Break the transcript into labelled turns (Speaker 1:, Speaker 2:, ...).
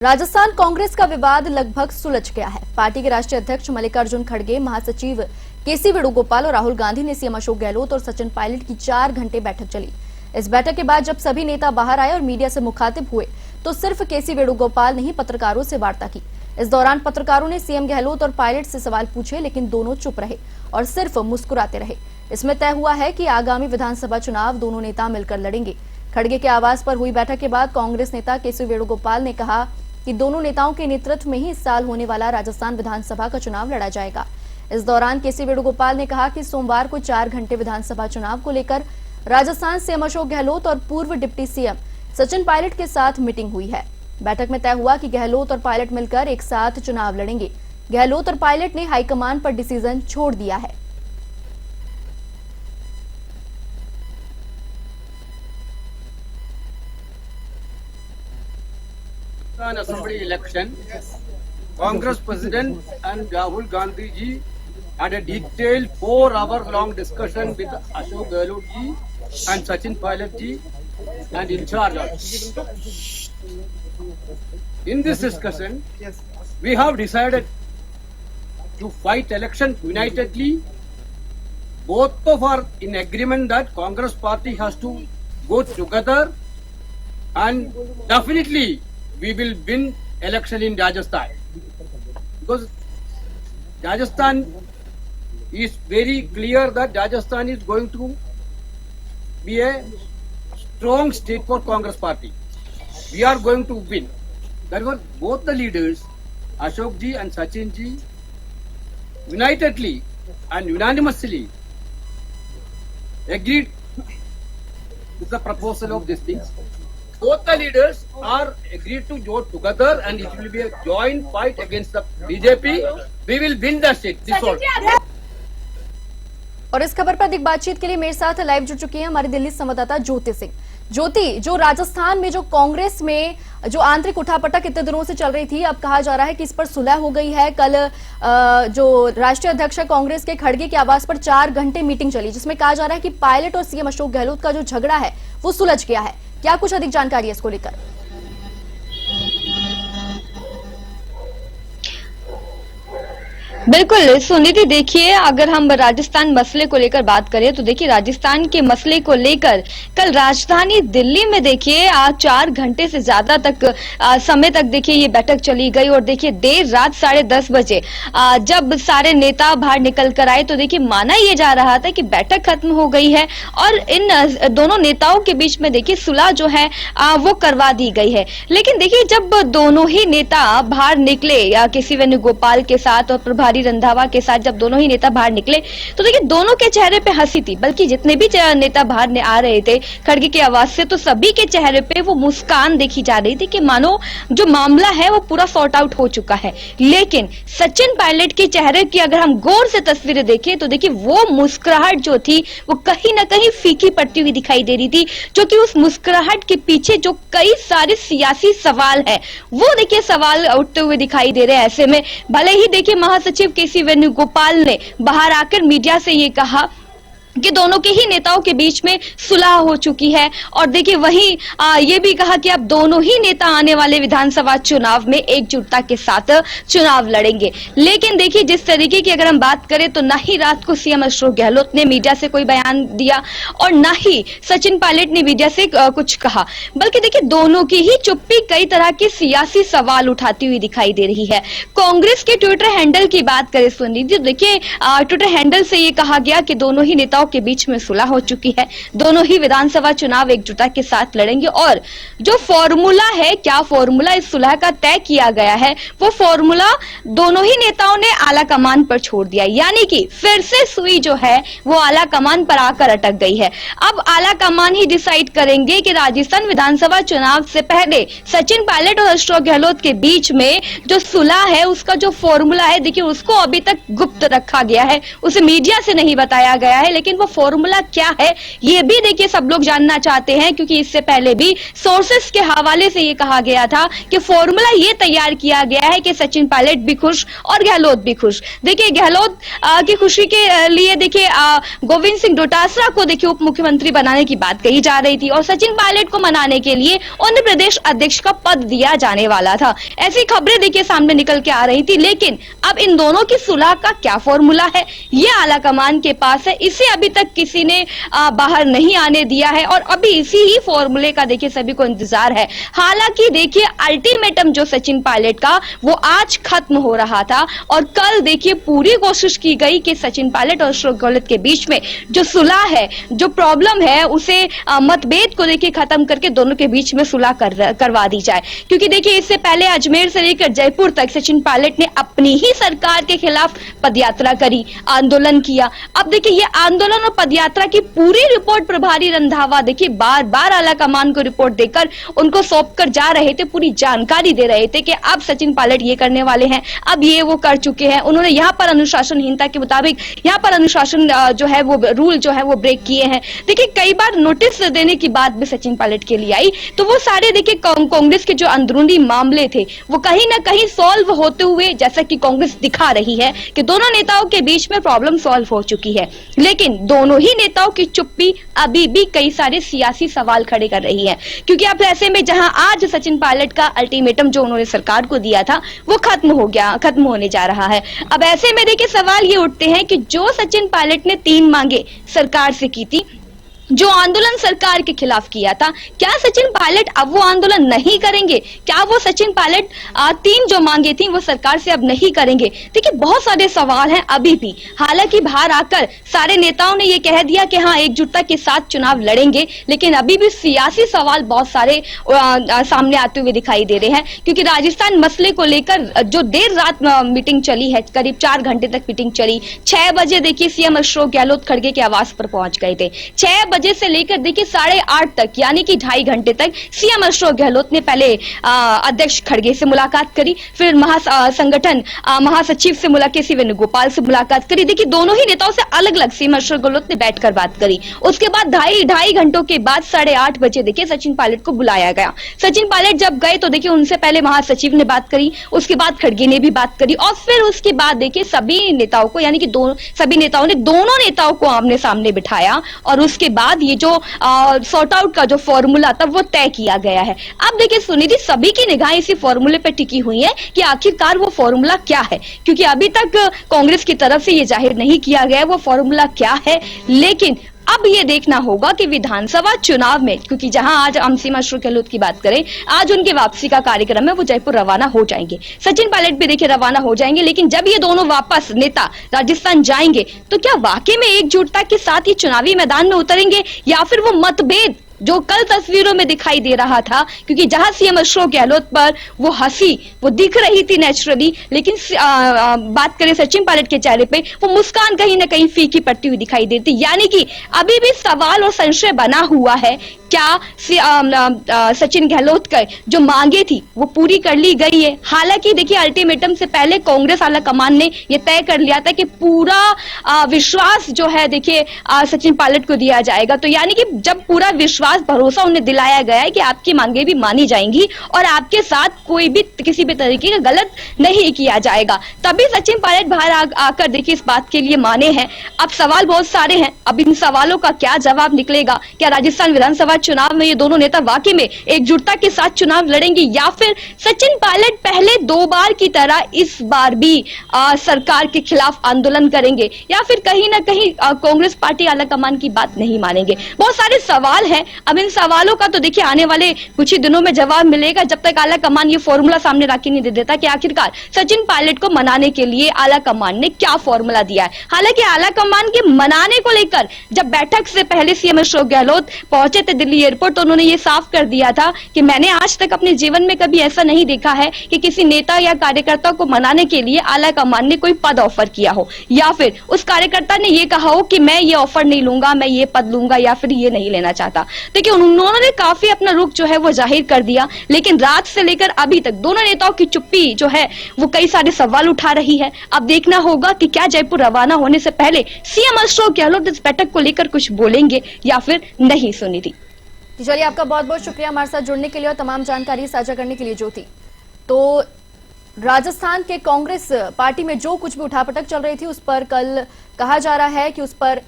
Speaker 1: राजस्थान कांग्रेस का विवाद लगभग सुलझ गया है। पार्टी के राष्ट्रीय अध्यक्ष मल्लिकार्जुन खड़गे, महासचिव केसी वेणुगोपाल और राहुल गांधी ने सीएम अशोक गहलोत और सचिन पायलट की 4 घंटे बैठक चली। इस बैठक के बाद जब सभी नेता बाहर आए और मीडिया से मुखातिब हुए तो सिर्फ केसी वेणुगोपाल ने ही पत्रकारों से वार्ता की। इस दौरान पत्रकारों ने सीएम गहलोत और पायलट से सवाल पूछे, लेकिन दोनों चुप रहे और सिर्फ मुस्कुराते रहे। इसमें तय हुआ है कि आगामी विधानसभा चुनाव दोनों नेता मिलकर लड़ेंगे। खड़गे के आवास पर हुई बैठक के बाद कांग्रेस नेता केसी वेणुगोपाल ने कहा कि दोनों नेताओं के नेतृत्व में ही इस साल होने वाला राजस्थान विधानसभा का चुनाव लड़ा जाएगा। इस दौरान केसी वेणुगोपाल ने कहा कि सोमवार को 4 घंटे विधानसभा चुनाव को लेकर राजस्थान सीएम अशोक गहलोत और पूर्व डिप्टी सीएम सचिन पायलट के साथ मीटिंग हुई है। बैठक में तय हुआ कि गहलोत और पायलट मिलकर एक साथ चुनाव लड़ेंगे। गहलोत और पायलट ने हाईकमान पर डिसीजन छोड़ दिया है।
Speaker 2: Assembly election, Congress President and Rahul Gandhi ji had a detailed 4-hour-long discussion with Ashok Gehlot ji and Sachin Pilot ji and in charge also. In this discussion, we have decided to fight election unitedly. Both of are in agreement that Congress party has to go together and definitely we will win election in Rajasthan, because Rajasthan is very clear that Rajasthan is going to be a strong state for Congress party. We are going to win. Therefore, both the leaders, Ashok ji and Sachin ji, unitedly and unanimously agreed with the proposal of these things. Both the leaders are agreed to join together and it will be a joint fight against the BJP. We will win the state. This all.
Speaker 1: और इस खबर पर अधिक बातचीत के लिए मेरे साथ लाइव जुड़ चुकी हैं हमारी दिल्ली संवाददाता ज्योति सिंह। ज्योति, जो राजस्थान में जो कांग्रेस में जो आंतरिक उठापटक इतने दिनों से चल रही थी, अब कहा जा रहा है कि इस पर सुलह हो गई है। कल जो राष्ट्रीय अध्यक्ष है कांग्रेस के, खड़गे के आवास पर 4 घंटे मीटिंग चली, जिसमें कहा जा रहा है कि पायलट और सीएम अशोक गहलोत का जो झगड़ा है वो सुलझ गया है। क्या कुछ अधिक जानकारी है इसको लेकर?
Speaker 3: बिल्कुल सुनीति, देखिए अगर हम राजस्थान मसले को लेकर बात करें तो देखिए राजस्थान के मसले को लेकर कल राजधानी दिल्ली में देखिए आज 4 घंटे से ज्यादा तक समय तक देखिए ये बैठक चली गई। और देखिए देर रात 10:30 बजे जब सारे नेता बाहर निकल कर आए तो देखिए माना ये जा रहा था कि बैठक खत्म हो गई है और इन दोनों नेताओं के बीच में देखिए सुलह जो है वो करवा दी गई है। लेकिन देखिए जब दोनों ही नेता बाहर निकले केसी वेणुगोपाल के साथ और प्रभारी रंधावा के साथ, जब दोनों ही नेता बाहर निकले तो देखिए दोनों के चेहरे पे हंसी थी। बल्कि जितने भी नेता बाहर आ रहे थे खड़गे के आवास से, तो सभी के चेहरे पे वो मुस्कान देखी जा रही थी कि मानो जो मामला है वो पूरा सॉर्ट आउट हो चुका है। लेकिन सचिन पायलट के चेहरे की अगर हम गौर से तस्वीरें देखें तो देखिए वो मुस्कुराहट जो थी वो कहीं ना कहीं फीकी पड़ती हुई दिखाई दे रही थी, जो कि उस मुस्कुराहट के पीछे जो कई सारे सियासी सवाल है वो देखिए सवाल उठते हुए दिखाई दे रहे हैं। ऐसे में भले ही देखिए महासचिव केसी वेणुगोपाल ने बाहर आकर मीडिया से ये कहा कि दोनों के ही नेताओं के बीच में सुलह हो चुकी है और देखिए वहीं ये भी कहा कि अब दोनों ही नेता आने वाले विधानसभा चुनाव में एकजुटता के साथ चुनाव लड़ेंगे। लेकिन देखिए जिस तरीके की अगर हम बात करें तो ना ही रात को सीएम अशोक गहलोत ने मीडिया से कोई बयान दिया और ना ही सचिन पायलट ने मीडिया से कुछ कहा, बल्कि देखिए दोनों की ही चुप्पी कई तरह के सियासी सवाल उठाती हुई दिखाई दे रही है। कांग्रेस के ट्विटर हैंडल की बात करें सुनीति, देखिए ट्विटर हैंडल से ये कहा गया कि दोनों ही नेताओं के बीच में सुलह हो चुकी है, दोनों ही विधानसभा चुनाव एकजुटता के साथ लड़ेंगे और जो फॉर्मूला है, क्या फॉर्मूला इस सुलह का तय किया गया है, वो फॉर्मूला दोनों ही नेताओं ने आला कमान पर छोड़ दिया। यानी कि फिर से सुई जो है वो आला कमान पर आकर अटक गई है। अब आला कमान ही डिसाइड करेंगे कि राजस्थान विधानसभा चुनाव से पहले सचिन पायलट और अशोक गहलोत के बीच में जो सुलह है उसका जो फॉर्मूला है देखिए उसको अभी तक गुप्त रखा गया है, उसे मीडिया से नहीं बताया गया है। लेकिन लेकिन वो फॉर्मूला क्या है ये भी देखिए सब लोग जानना चाहते हैं, क्योंकि इससे पहले भी सोर्सेस के हवाले से ये कहा गया था कि फॉर्मूला ये तैयार किया गया है कि सचिन पायलट भी खुश और गहलोत भी खुश। देखिए गहलोत की खुशी के लिए देखिए गोविंद सिंह डोटासरा को देखिए उप मुख्यमंत्री बनाने की बात कही जा रही थी और सचिन पायलट को मनाने के लिए उन्हें प्रदेश अध्यक्ष का पद दिया जाने वाला था। ऐसी खबरें देखिए सामने निकल के आ रही थी, लेकिन अब इन दोनों की सुलह का क्या फॉर्मूला है ये आला कमान के पास है। इसे अभी तक किसी ने बाहर नहीं आने दिया है और अभी इसी ही फॉर्मूले का देखिए सभी को इंतजार है। हालांकि देखिए अल्टीमेटम जो सचिन पायलट का वो आज खत्म हो रहा था और कल देखिए पूरी कोशिश की गई कि सचिन पायलट और अशोक गहलोत के बीच में जो सुलह है, जो प्रॉब्लम है, उसे मतभेद को देखिए खत्म करके दोनों के बीच में सुलह करवा दी जाए। क्योंकि देखिए इससे पहले अजमेर से लेकर जयपुर तक सचिन पायलट ने अपनी ही सरकार के खिलाफ पदयात्रा करी, आंदोलन किया। अब देखिए ये आंदोलन और पदयात्रा की पूरी रिपोर्ट प्रभारी रंधावा देखिए बार बार आला कमान को रिपोर्ट देकर उनको सौंप कर जा रहे थे, पूरी जानकारी दे रहे थे कि अब सचिन पायलट ये करने वाले हैं, अब ये वो कर चुके हैं। उन्होंने यहाँ पर अनुशासनहीनता के मुताबिक यहाँ पर अनुशासन जो है वो रूल जो है वो ब्रेक किए हैं। देखिए कई बार नोटिस देने की बात भी सचिन पायलट के लिए आई, तो वो सारे देखिए कांग्रेस के जो अंदरूनी मामले थे वो कहीं ना कहीं सॉल्व होते हुए, जैसा कि कांग्रेस दिखा रही है कि दोनों नेताओं के बीच में प्रॉब्लम सॉल्व हो चुकी है, लेकिन दोनों ही नेताओं की चुप्पी अभी भी कई सारे सियासी सवाल खड़े कर रही है। क्योंकि अब ऐसे में जहां आज सचिन पायलट का अल्टीमेटम जो उन्होंने सरकार को दिया था वो खत्म होने जा रहा है। अब ऐसे में देखिए सवाल ये उठते हैं कि जो सचिन पायलट ने 3 मांगे सरकार से की थी, जो आंदोलन सरकार के खिलाफ किया था, क्या सचिन पायलट अब वो आंदोलन नहीं करेंगे? क्या वो सचिन पायलट 3 जो मांगे थी वो सरकार से अब नहीं करेंगे? देखिए बहुत सारे सवाल हैं अभी भी। हालांकि बाहर आकर सारे नेताओं ने ये कह दिया कि हाँ एकजुटता के साथ चुनाव लड़ेंगे, लेकिन अभी भी सियासी सवाल बहुत सारे सामने आते हुए दिखाई दे रहे हैं। क्योंकि राजस्थान मसले को लेकर जो देर रात मीटिंग चली है, करीब 4 घंटे तक मीटिंग चली। 6 बजे देखिए सीएम अशोक गहलोत खड़गे के आवास पर पहुंच गए थे। 6 बजे से लेकर देखिए 8:30 तक यानी कि 2.5 घंटे तक सीएम अशोक गहलोत ने पहले अध्यक्ष खड़गे से मुलाकात करी, फिर संगठन महासचिव से केसी वेणुगोपाल से मुलाकात करी। देखिए दोनों ही नेताओं से अलग अलग सीएम अशोक गहलोत ने बैठकर बात करी। उसके बाद 2.5 घंटों के बाद 8:30 बजे देखिए सचिन पायलट को बुलाया गया। सचिन पायलट जब गए तो देखिए उनसे पहले महासचिव ने बात करी, उसके बाद खड़गे ने भी बात करी और फिर उसके बाद देखिए सभी नेताओं को यानी कि सभी नेताओं ने दोनों नेताओं को आमने सामने बिठाया और उसके बाद ये जो सॉर्ट आउट का जो फॉर्मूला था वो तय किया गया है। अब देखिए सुनिधि, सभी की निगाहें इसी फॉर्मूले पर टिकी हुई है कि आखिरकार वो फॉर्मूला क्या है, क्योंकि अभी तक कांग्रेस की तरफ से ये जाहिर नहीं किया गया वो फॉर्मूला क्या है। लेकिन अब ये देखना होगा कि विधानसभा चुनाव में, क्योंकि जहां आज हम सीएम अशोक गहलोत की बात करें, आज उनके वापसी का कार्यक्रम है, वो जयपुर रवाना हो जाएंगे। सचिन पायलट भी देखिए रवाना हो जाएंगे। लेकिन जब ये दोनों वापस नेता राजस्थान जाएंगे तो क्या वाकई में एकजुटता के साथ ये चुनावी मैदान में उतरेंगे या फिर वो मतभेद जो कल तस्वीरों में दिखाई दे रहा था, क्योंकि जहां सीएम अशोक गहलोत पर वो हंसी वो दिख रही थी नेचुरली, लेकिन बात करें सचिन पायलट के चेहरे पे वो मुस्कान कहीं ना कहीं फीकी पड़ती हुई दिखाई देती। यानी कि अभी भी सवाल और संशय बना हुआ है, क्या सचिन गहलोत का जो मांगे थी वो पूरी कर ली गई है? हालांकि देखिए अल्टीमेटम से पहले कांग्रेस आला कमान ने ये तय कर लिया था कि पूरा विश्वास जो है देखिए सचिन पायलट को दिया जाएगा। तो यानी कि जब पूरा विश्वास भरोसा उन्हें दिलाया गया है कि आपकी मांगे भी मानी जाएंगी और आपके साथ कोई भी किसी भी तरीके का गलत नहीं किया जाएगा, तभी सचिन पायलट बाहर आकर देखिए इस बात के लिए माने हैं। अब सवाल बहुत सारे हैं, अब इन सवालों का क्या जवाब निकलेगा? क्या राजस्थान विधानसभा चुनाव में ये दोनों नेता वाकई में एकजुटता के साथ चुनाव लड़ेंगे या फिर सचिन पायलट पहले 2 बार की तरह इस बार भी सरकार के खिलाफ आंदोलन करेंगे या फिर कहीं ना कहीं कांग्रेस पार्टी आला कमान की बात नहीं मानेंगे? बहुत सारे सवाल हैं। अब इन सवालों का तो देखिए आने वाले कुछ ही दिनों में जवाब मिलेगा, जब तक आला कमान ये फॉर्मूला सामने रख के नहीं दे देता कि आखिरकार सचिन पायलट को मनाने के लिए आला कमान ने क्या फॉर्मूला दिया है। हालांकि आला कमान के मनाने को लेकर जब बैठक से पहले सीएम अशोक गहलोत पहुंचे थे दिल्ली एयरपोर्ट तो उन्होंने ये साफ कर दिया था कि मैंने आज तक अपने जीवन में कभी ऐसा नहीं देखा है कि किसी नेता या कार्यकर्ता को मनाने के लिए आला कमान ने कोई पद ऑफर किया हो या फिर उस कार्यकर्ता ने ये कहा हो कि मैं ये ऑफर नहीं लूंगा, मैं ये पद लूंगा या फिर ये नहीं लेना चाहता। देखिए उन्होंने काफी अपना रुख जो है वो जाहिर कर दिया, लेकिन रात से लेकर अभी तक दोनों नेताओं की चुप्पी जो है वो कई सारे सवाल उठा रही है। अब देखना होगा कि क्या जयपुर रवाना होने से पहले सीएम अशोक गहलोत इस बैठक को लेकर कुछ बोलेंगे या फिर नहीं। सुनिधि,
Speaker 1: चलिए, आपका बहुत बहुत शुक्रिया हमारे साथ जुड़ने के लिए और तमाम जानकारी साझा करने के लिए। ज्योति, तो राजस्थान के कांग्रेस पार्टी में जो कुछ भी उठापटक चल रही थी उस पर कल कहा जा रहा है कि उस पर